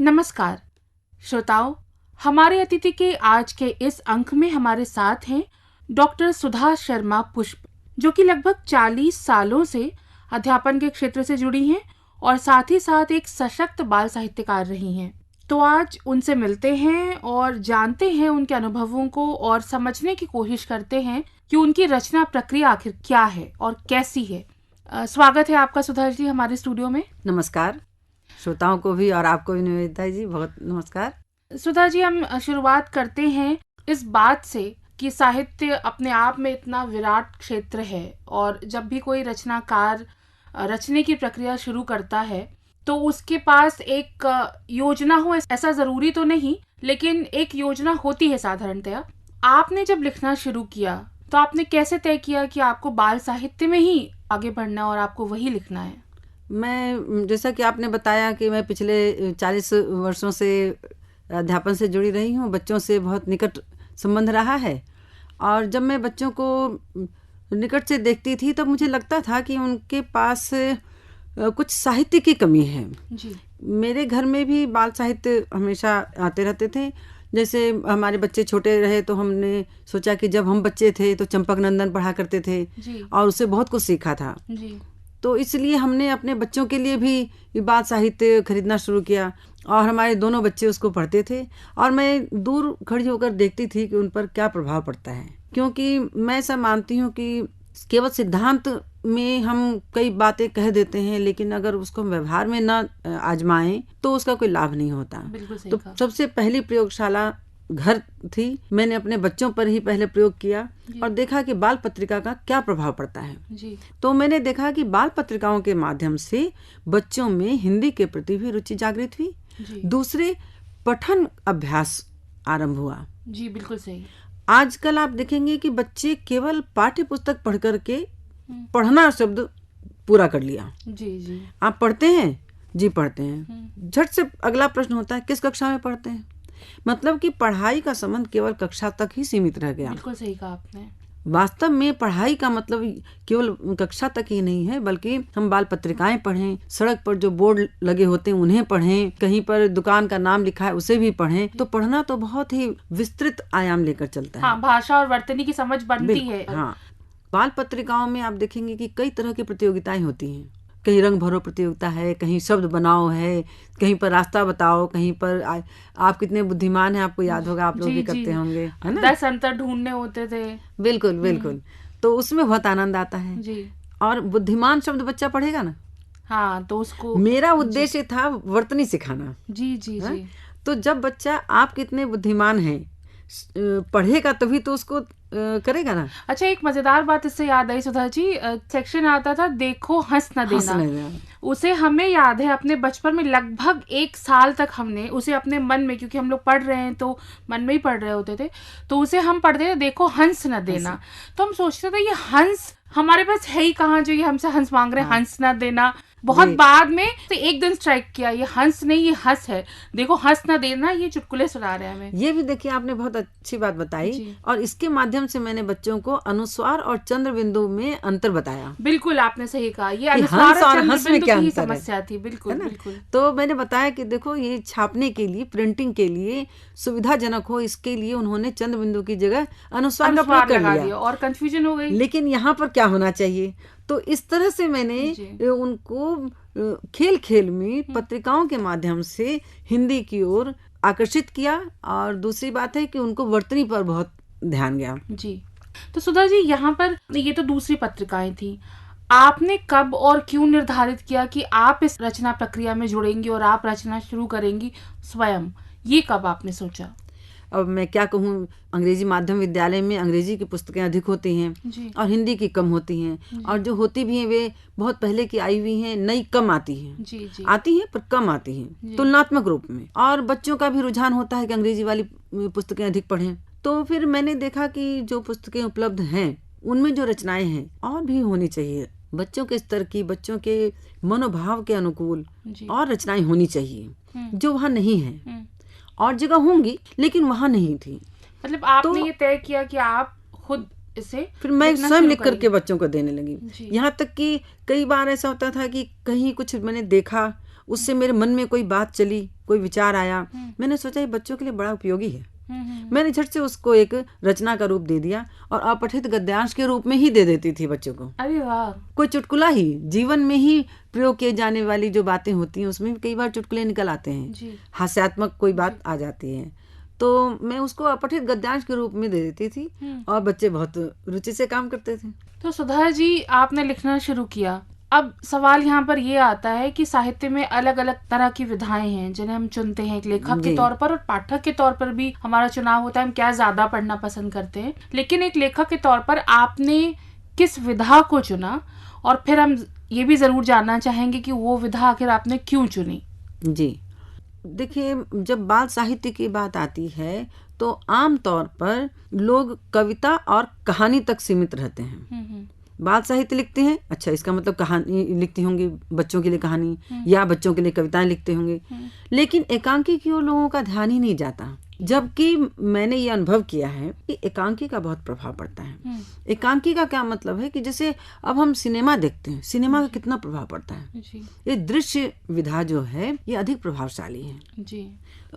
नमस्कार श्रोताओं, हमारे अतिथि के आज के इस अंक में हमारे साथ हैं डॉक्टर सुधा शर्मा पुष्प, जो कि लगभग 40 सालों से अध्यापन के क्षेत्र से जुड़ी हैं और साथ ही साथ एक सशक्त बाल साहित्यकार रही हैं। तो आज उनसे मिलते हैं और जानते हैं उनके अनुभवों को और समझने की कोशिश करते हैं कि उनकी रचना प्रक्रिया आखिर क्या है और कैसी है। स्वागत है आपका सुधा जी हमारे स्टूडियो में। नमस्कार श्रोताओं को भी और आपको भी निवेदिता जी, बहुत नमस्कार। सुधा जी, हम शुरुआत करते हैं इस बात से कि साहित्य अपने आप में इतना विराट क्षेत्र है और जब भी कोई रचनाकार रचने की प्रक्रिया शुरू करता है तो उसके पास एक योजना हो, ऐसा जरूरी तो नहीं, लेकिन एक योजना होती है साधारणतया। आपने जब लिखना शुरू किया तो आपने कैसे तय किया कि आपको बाल साहित्य में ही आगे बढ़ना और आपको वही लिखना है? मैं, जैसा कि आपने बताया कि मैं पिछले 40 वर्षों से अध्यापन से जुड़ी रही हूँ, बच्चों से बहुत निकट संबंध रहा है। और जब मैं बच्चों को निकट से देखती थी तब मुझे लगता था कि उनके पास कुछ साहित्य की कमी है जी। मेरे घर में भी बाल साहित्य हमेशा आते रहते थे। जैसे हमारे बच्चे छोटे रहे तो हमने सोचा कि जब हम बच्चे थे तो चंपक नंदन पढ़ा करते थे जी। और उससे बहुत कुछ सीखा था जी। तो इसलिए हमने अपने बच्चों के लिए भी बाल साहित्य खरीदना शुरू किया और हमारे दोनों बच्चे उसको पढ़ते थे और मैं दूर खड़ी होकर देखती थी कि उन पर क्या प्रभाव पड़ता है, क्योंकि मैं ऐसा मानती हूँ कि केवल सिद्धांत में हम कई बातें कह देते हैं लेकिन अगर उसको व्यवहार में ना आजमाएं तो उसका कोई लाभ नहीं होता। तो सबसे पहली प्रयोगशाला घर थी। मैंने अपने बच्चों पर ही पहले प्रयोग किया और देखा कि बाल पत्रिका का क्या प्रभाव पड़ता है जी। तो मैंने देखा कि बाल पत्रिकाओं के माध्यम से बच्चों में हिंदी के प्रति भी रुचि जागृत हुई। दूसरे, पठन अभ्यास आरंभ हुआ। जी, बिल्कुल सही। आजकल आप देखेंगे कि बच्चे केवल पाठ्य पुस्तक पढ़ करके पढ़ना शब्द पूरा कर लिया। जी जी। आप पढ़ते हैं? जी पढ़ते हैं। झट से अगला प्रश्न होता है किस कक्षा में पढ़ते हैं। मतलब कि पढ़ाई का संबंध केवल कक्षा तक ही सीमित रह गया। बिल्कुल सही कहा आपने। वास्तव में पढ़ाई का मतलब केवल कक्षा तक ही नहीं है, बल्कि हम बाल पत्रिकाएं पढ़ें, सड़क पर जो बोर्ड लगे होते हैं उन्हें पढ़ें, कहीं पर दुकान का नाम लिखा है उसे भी पढ़ें। तो पढ़ना तो बहुत ही विस्तृत आयाम लेकर चलता है। हाँ, भाषा और वर्तनी की समझ बनती है। हाँ, बाल पत्रिकाओं में आप देखेंगे कि कई तरह की प्रतियोगिताएं होती हैं। कहीं रंग भरो प्रतियोगिता है, कहीं शब्द बनाओ है, कहीं पर रास्ता बताओ, कहीं पर आप कितने बुद्धिमान हैं आपको याद होगा, आप लोग भी करते होंगे, है ना। 10 अंतर ढूंढने होते थे। बिल्कुल बिल्कुल। तो उसमें बहुत आनंद आता है जी। और बुद्धिमान शब्द बच्चा पढ़ेगा ना। हाँ, तो उसको मेरा उद्देश्य था वर्तनी सिखाना। जी जी जी। तो जब बच्चा आप कितने बुद्धिमान हैं पढ़ेगा तभी तो उसको करेगा ना। अच्छा, एक मजेदार बात इससे याद आई सुधा जी, सेक्शन आता था देखो हंस न देना। उसे हमें याद है अपने बचपन में लगभग 1 साल तक हमने उसे अपने मन में, क्योंकि हम लोग पढ़ रहे हैं तो मन में ही पढ़ रहे होते थे, तो उसे हम पढ़ते थे देखो हंस न देना। तो हम सोचते थे ये हंस हमारे पास है ही कहाँ जो ये हमसे हंस मांग रहे हैं। हंस न देना बहुत बाद में तो एक दिन स्ट्राइक किया, ये हंस नहीं ये हंस है, देखो हंस ना देना, ये चुटकुले सुना रहे हैं हमें। ये भी देखिए आपने बहुत अच्छी बात बताई और इसके माध्यम से मैंने बच्चों को अनुस्वार और चंद्र बिंदु में अंतर बताया। बिल्कुल आपने सही कहा, ये अनुस्वार और चंद्र बिंदु की समस्या थी। बिल्कुल बिल्कुल। तो मैंने बताया कि देखो ये छापने के लिए, प्रिंटिंग के लिए सुविधाजनक हो, इसके लिए उन्होंने चंद्र बिंदु की जगह अनुस्वार का प्रयोग कर लिया और कंफ्यूजन हो गई। लेकिन यहाँ पर क्या होना चाहिए, तो इस तरह से मैंने उनको खेल खेल में पत्रिकाओं के माध्यम से हिंदी की ओर आकर्षित किया। और दूसरी बात है कि उनको वर्तनी पर बहुत ध्यान गया जी। तो सुधा जी, यहाँ पर ये तो दूसरी पत्रिकाएं थी, आपने कब और क्यों निर्धारित किया कि आप इस रचना प्रक्रिया में जुड़ेंगी और आप रचना शुरू करेंगी स्वयं? ये कब आपने सोचा? अब मैं क्या कहूँ, अंग्रेजी माध्यम विद्यालय में अंग्रेजी की पुस्तकें अधिक होती हैं और हिंदी की कम होती हैं, और जो होती भी हैं वे बहुत पहले की आई हुई हैं, नई कम आती हैं। आती हैं पर कम आती हैं तुलनात्मक रूप में। और बच्चों का भी रुझान होता है कि अंग्रेजी वाली पुस्तकें अधिक पढ़ें। तो फिर मैंने देखा कि जो पुस्तकें उपलब्ध हैं उनमें जो रचनाएं हैं और भी होनी चाहिए, बच्चों के स्तर की, बच्चों के मनोभाव के अनुकूल और रचनाएं होनी चाहिए जो वहाँ नहीं है। और जगह होंगी लेकिन वहाँ नहीं थी। मतलब आपने ये तय किया कि आप खुद इसे, फिर मैं स्वयं लिख करके बच्चों को देने लगी। यहाँ तक कि कई बार ऐसा होता था कि कहीं कुछ मैंने देखा उससे मेरे मन में कोई बात चली, कोई विचार आया, मैंने सोचा ये बच्चों के लिए बड़ा उपयोगी है। मैंने झट से उसको एक रचना का रूप दे दिया और अपठित गद्यांश के रूप में ही दे देती थी बच्चों को। अरे वाह। कोई चुटकुला ही, जीवन में ही प्रयोग किए जाने वाली जो बातें होती हैं उसमें भी कई बार चुटकुले निकल आते हैं, हास्यात्मक कोई बात आ जाती है, तो मैं उसको अपठित गद्यांश के रूप में दे देती थी और बच्चे बहुत रुचि से काम करते थे। तो सुधा जी, आपने लिखना शुरू किया। अब सवाल यहाँ पर ये आता है कि साहित्य में अलग अलग तरह की विधाएं हैं जिन्हें हम चुनते हैं, एक लेखक के तौर पर और पाठक के तौर पर भी हमारा चुनाव होता है, हम क्या ज्यादा पढ़ना पसंद करते हैं। लेकिन एक लेखक के तौर पर आपने किस विधा को चुना, और फिर हम ये भी जरूर जानना चाहेंगे कि वो विधा आखिर आपने क्यों चुनी। जी देखिए, जब बाल साहित्य की बात आती है तो आम तौर पर लोग कविता और कहानी तक सीमित रहते हैं। बाल साहित्य लिखते हैं, अच्छा इसका मतलब कहानी लिखती होंगी, बच्चों के लिए कहानी या बच्चों के लिए कविताएं लिखते होंगे, लेकिन एकांकी की ओर लोगों का ध्यान ही नहीं जाता। जबकि मैंने ये अनुभव किया है कि एकांकी का बहुत प्रभाव पड़ता है। एकांकी का क्या मतलब है कि जैसे अब हम सिनेमा देखते हैं, सिनेमा का कितना प्रभाव पड़ता है। ये दृश्य विधा जो है ये अधिक प्रभावशाली है जी।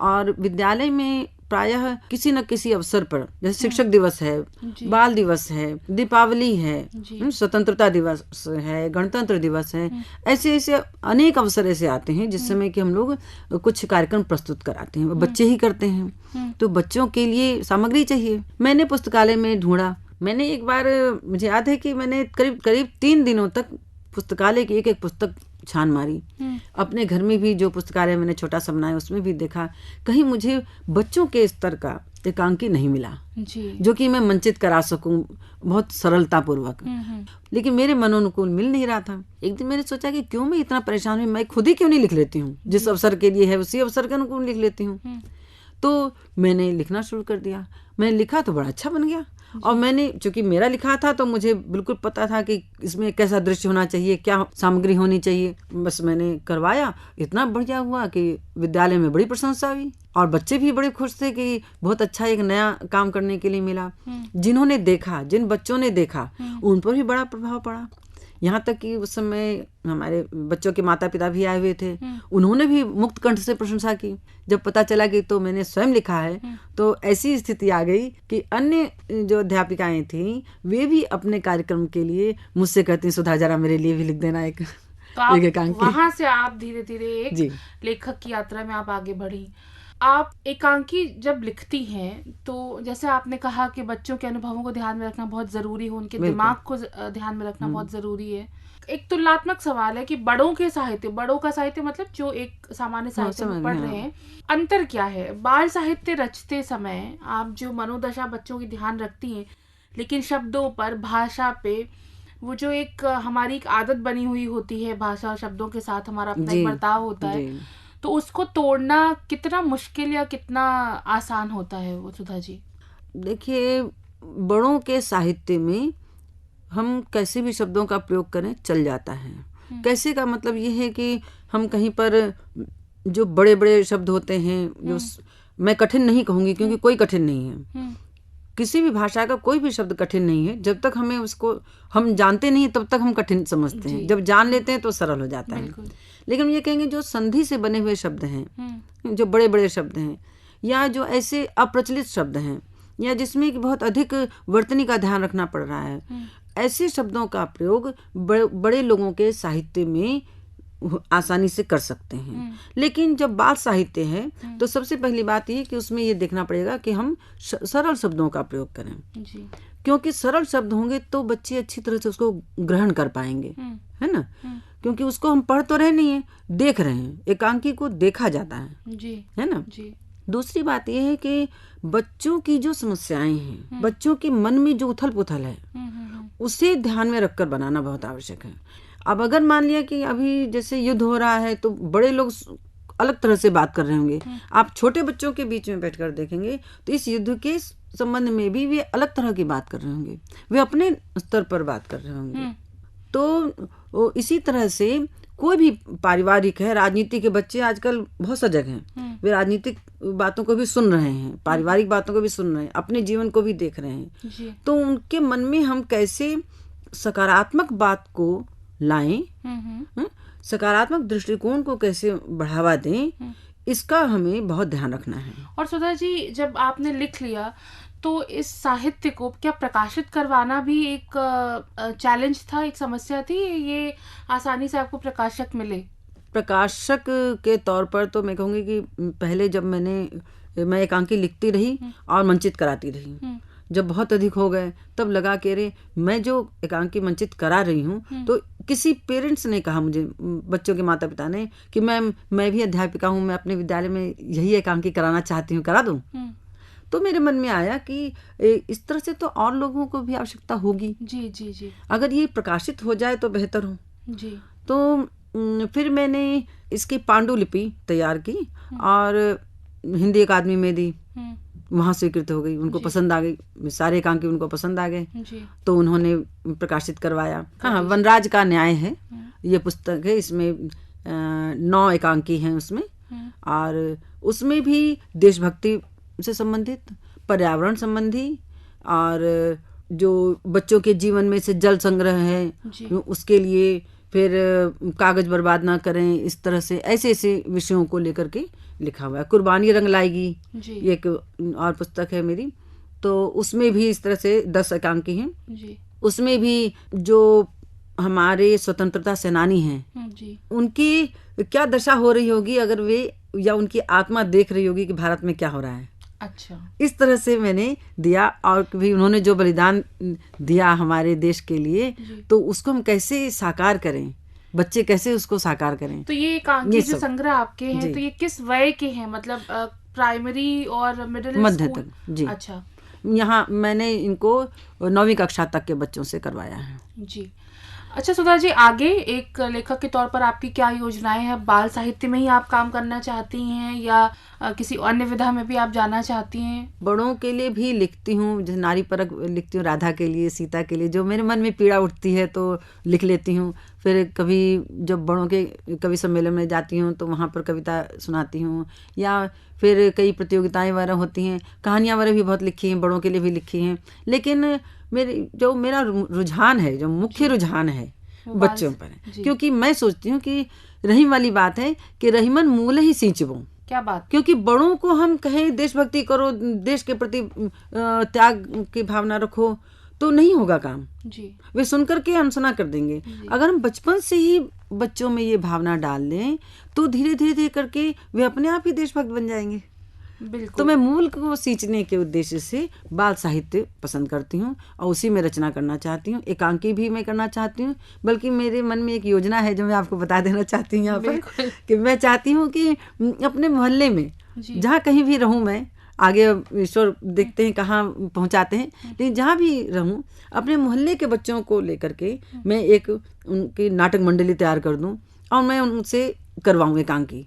और विद्यालय में प्रायः किसी न किसी अवसर पर, जैसे शिक्षक दिवस है, बाल दिवस है, दीपावली है, स्वतंत्रता दिवस है, गणतंत्र दिवस है, ऐसे ऐसे अनेक अवसर ऐसे आते हैं जिस समय कि हम लोग कुछ कार्यक्रम प्रस्तुत कराते हैं, बच्चे ही करते हैं, तो बच्चों के लिए सामग्री चाहिए। मैंने पुस्तकालय में ढूंढा, मैंने एक बार, मुझे याद है कि मैंने करीब 3 दिनों तक पुस्तकालय की एक एक पुस्तक छान मारी। अपने घर में भी जो पुस्तकालय मैंने छोटा सा बनाया उसमें भी देखा, कहीं मुझे बच्चों के स्तर का एकांकी नहीं मिला जी, जो कि मैं मंचित करा सकूं बहुत सरलता पूर्वक, लेकिन मेरे मनोनुकूल मिल नहीं रहा था। एक दिन मैंने सोचा कि क्यों मैं इतना परेशान हूँ, मैं खुद ही क्यों नहीं लिख लेती हूँ, जिस अवसर के लिए है उसी अवसर के अनुकूल लिख लेती हूँ। तो मैंने लिखना शुरू कर दिया। मैंने लिखा तो बड़ा अच्छा बन गया, और मैंने चूंकि मेरा लिखा था तो मुझे बिल्कुल पता था कि इसमें कैसा दृश्य होना चाहिए, क्या सामग्री होनी चाहिए, बस मैंने करवाया। इतना बढ़िया हुआ कि विद्यालय में बड़ी प्रशंसा हुई और बच्चे भी बड़े खुश थे कि बहुत अच्छा एक नया काम करने के लिए मिला। जिन्होंने देखा, जिन बच्चों ने देखा, उन पर भी बड़ा प्रभाव पड़ा। यहाँ तक कि उस समय हमारे बच्चों के माता पिता भी आए हुए थे, उन्होंने भी मुक्त कंठ से प्रशंसा की। जब पता चला कि तो मैंने स्वयं लिखा है, तो ऐसी स्थिति आ गई कि अन्य जो अध्यापिकाएं थीं वे भी अपने कार्यक्रम के लिए मुझसे कहती, सुधा जरा मेरे लिए भी लिख देना एक। तो एकांकी। वहां से आप धीरे धीरे एक लेखक की यात्रा में आप आगे बढ़ी। आप एकांकी जब लिखती हैं तो जैसे आपने कहा कि बच्चों के अनुभवों को ध्यान में रखना बहुत जरूरी है, उनके दिमाग को ध्यान में रखना बहुत जरूरी है। एक तुलनात्मक सवाल है कि बड़ों का साहित्य मतलब जो एक सामान्य साहित्य में पढ़ रहे हैं, अंतर क्या है? बाल साहित्य रचते समय आप जो मनोदशा बच्चों की ध्यान रखती हैं, लेकिन शब्दों पर, भाषा पे, वो जो एक हमारी एक आदत बनी हुई होती है, भाषा शब्दों के साथ हमारा अपना एक बर्ताव होता है, तो उसको तोड़ना कितना मुश्किल या कितना आसान होता है वो, सुधा जी? देखिए, बड़ों के साहित्य में हम कैसे भी शब्दों का प्रयोग करें चल जाता है। कैसे का मतलब ये है कि हम कहीं पर जो बड़े बड़े शब्द होते हैं, जो मैं कठिन नहीं कहूँगी क्योंकि कोई कठिन नहीं है, किसी भी भाषा का कोई भी शब्द कठिन नहीं है। जब तक हमें उसको हम जानते नहीं तब तक हम कठिन समझते हैं, जब जान लेते हैं तो सरल हो जाता है। लेकिन ये कहेंगे जो संधि से बने हुए शब्द हैं, जो बड़े बड़े शब्द हैं, या जो ऐसे अप्रचलित शब्द हैं, या जिसमें कि बहुत अधिक वर्तनी का ध्यान रखना पड़ रहा है, ऐसे शब्दों का प्रयोग बड़े लोगों के साहित्य में आसानी से कर सकते हैं। लेकिन जब बाल साहित्य है तो सबसे पहली बात ये कि उसमें ये देखना पड़ेगा कि हम सरल शब्दों का प्रयोग करें जी। क्योंकि सरल शब्द होंगे तो बच्चे अच्छी तरह से उसको ग्रहण कर पाएंगे, है ना? क्योंकि उसको हम पढ़ तो रहे नहीं है, देख रहे हैं। एकांकी को देखा जाता है जी, है ना जी। दूसरी बात यह है कि बच्चों की जो समस्याएं हैं, बच्चों के मन में जो उथल पुथल है, उसे ध्यान में रखकर बनाना बहुत आवश्यक है। अब अगर मान लिया कि अभी जैसे युद्ध हो रहा है तो बड़े लोग अलग तरह से बात कर रहे होंगे, आप छोटे बच्चों के बीच में बैठकर देखेंगे तो इस युद्ध के संबंध में भी वे अलग तरह की बात कर रहे होंगे, वे अपने स्तर पर बात कर रहे होंगे। तो इसी तरह से कोई भी पारिवारिक है, राजनीति के बच्चे आजकल बहुत सजग हैं, वे राजनीतिक बातों को भी सुन रहे हैं, पारिवारिक बातों को भी सुन रहे हैं, अपने जीवन को भी देख रहे हैं। तो उनके मन में हम कैसे सकारात्मक बात को लाएं, सकारात्मक दृष्टिकोण को कैसे बढ़ावा दें, इसका हमें बहुत ध्यान रखना है। और सुधा जी, जब आपने लिख लिया तो इस साहित्य को क्या प्रकाशित करवाना भी एक चैलेंज था, एक समस्या थी, ये आसानी से आपको प्रकाशक मिले? प्रकाशक के तौर पर तो मैं कहूँगी कि पहले जब मैं एकांकी लिखती रही और मंचित कराती रही, जब बहुत अधिक हो गए तब लगा कि अरे मैं जो एकांकी मंचित करा रही हूँ, तो किसी पेरेंट्स ने कहा मुझे, बच्चों के माता पिता ने, कि मैं भी अध्यापिका हूँ, मैं अपने विद्यालय में यही एकांकी कराना चाहती हूँ, करा दूँ? तो मेरे मन में आया कि इस तरह से तो और लोगों को भी आवश्यकता होगी। जी जी जी। अगर ये प्रकाशित हो जाए तो बेहतर हो। जी। तो फिर मैंने इसकी पांडुलिपि तैयार की और हिंदी अकादमी में दी, वहाँ स्वीकृत हो गई, उनको पसंद आ गई, सारे एकांकी उनको पसंद आ गए, तो उन्होंने प्रकाशित करवाया। हाँ, वनराज का न्याय है ये पुस्तक है, इसमें 9 एकांकी हैं उसमें, और उसमें भी देशभक्ति से संबंधित, पर्यावरण संबंधी, और जो बच्चों के जीवन में से जल संग्रह है उसके लिए, फिर कागज बर्बाद ना करें, इस तरह से ऐसे ऐसे विषयों को लेकर के लिखा हुआ है। कुर्बानी रंग लाएगी ये एक और पुस्तक है मेरी, तो उसमें भी इस तरह से 10 एकांकी हैं। उसमें भी जो हमारे स्वतंत्रता सेनानी हैं उनकी क्या दशा हो रही होगी अगर वे, या उनकी आत्मा देख रही होगी कि भारत में क्या हो रहा है। अच्छा, इस तरह से मैंने दिया, और भी उन्होंने जो बलिदान दिया हमारे देश के लिए, तो उसको हम कैसे साकार करें, बच्चे कैसे उसको साकार करें। तो ये एकांकी जो संग्रह आपके हैं, तो ये किस वय के हैं, मतलब प्राइमरी और मिडिल, मध्य तक? जी। अच्छा, यहाँ मैंने इनको 9वीं कक्षा तक के बच्चों से करवाया है। जी। अच्छा सुधा जी, आगे एक लेखक के तौर पर आपकी क्या योजनाएं हैं? बाल साहित्य में ही आप काम करना चाहती हैं या किसी अन्य विधा में भी आप जाना चाहती हैं? बड़ों के लिए भी लिखती हूँ, जैसे नारी परक लिखती हूँ, राधा के लिए, सीता के लिए, जो मेरे मन में पीड़ा उठती है तो लिख लेती हूँ। फिर कभी जब बड़ों के कवि सम्मेलन में जाती हूँ तो वहाँ पर कविता सुनाती हूँ, या फिर कई प्रतियोगिताएं वगैरह होती हैं, कहानियाँ वगैरह भी बहुत लिखी हैं, बड़ों के लिए भी लिखी हैं। लेकिन मेरा रुझान है, जो मुख्य रुझान है बच्चों पर, क्योंकि मैं सोचती हूँ कि रही वाली बात है कि रहीमन मूल ही सींचबो। क्या बात? क्योंकि क्योंकि बड़ों को हम कहें देशभक्ति करो, देश के प्रति त्याग की भावना रखो, तो नहीं होगा काम जी। वे सुनकर के अनसुना कर देंगे। अगर हम बचपन से ही बच्चों में ये भावना डाल लें तो धीरे धीरे करके वे अपने आप ही देशभक्त बन जाएंगे। बिल्कुल। तो मैं मूल को सींचने के उद्देश्य से बाल साहित्य पसंद करती हूँ और उसी में रचना करना चाहती हूँ। एकांकी भी मैं करना चाहती हूँ, बल्कि मेरे मन में एक योजना है जो मैं आपको बता देना चाहती हूँ यहाँ पर, कि मैं चाहती हूँ कि अपने मोहल्ले में जहाँ कहीं भी रहूँ, मैं आगे ईश्वर देखते हैं कहाँ पहुँचाते हैं, लेकिन जहाँ भी रहूँ अपने मोहल्ले के बच्चों को लेकर के मैं एक उनकी नाटक मंडली तैयार कर दूँ और मैं उनसे करवाऊँ एकांकी,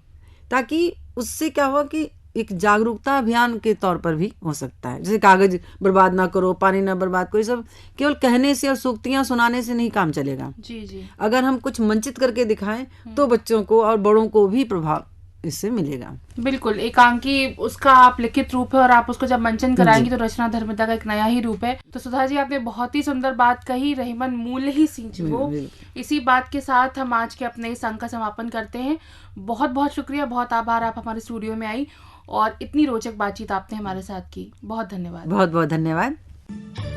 ताकि उससे क्या हुआ कि एक जागरूकता अभियान के तौर पर भी हो सकता है। जैसे कागज बर्बाद ना करो, पानी ना बर्बाद करो, ये सब केवल कहने से और सूक्तियाँ सुनाने से नहीं काम चलेगा। जी जी। अगर हम कुछ मंचित करके दिखाएं तो बच्चों को और बड़ों को भी प्रभाव इससे मिलेगा। बिल्कुल, एकांकी उसका आप लिखित रूप है और आप उसको जब मंचन कराएंगी तो रचना धर्मिता का एक नया ही रूप है। तो सुधा जी, आपने बहुत ही सुंदर बात कही, रहीमन मूल ही सींचबो। इसी बात के साथ हम आज के अपने इस अंक का समापन करते हैं। बहुत बहुत शुक्रिया, बहुत आभार, आप हमारे स्टूडियो में आई और इतनी रोचक बातचीत आपने हमारे साथ की। बहुत धन्यवाद। बहुत बहुत धन्यवाद।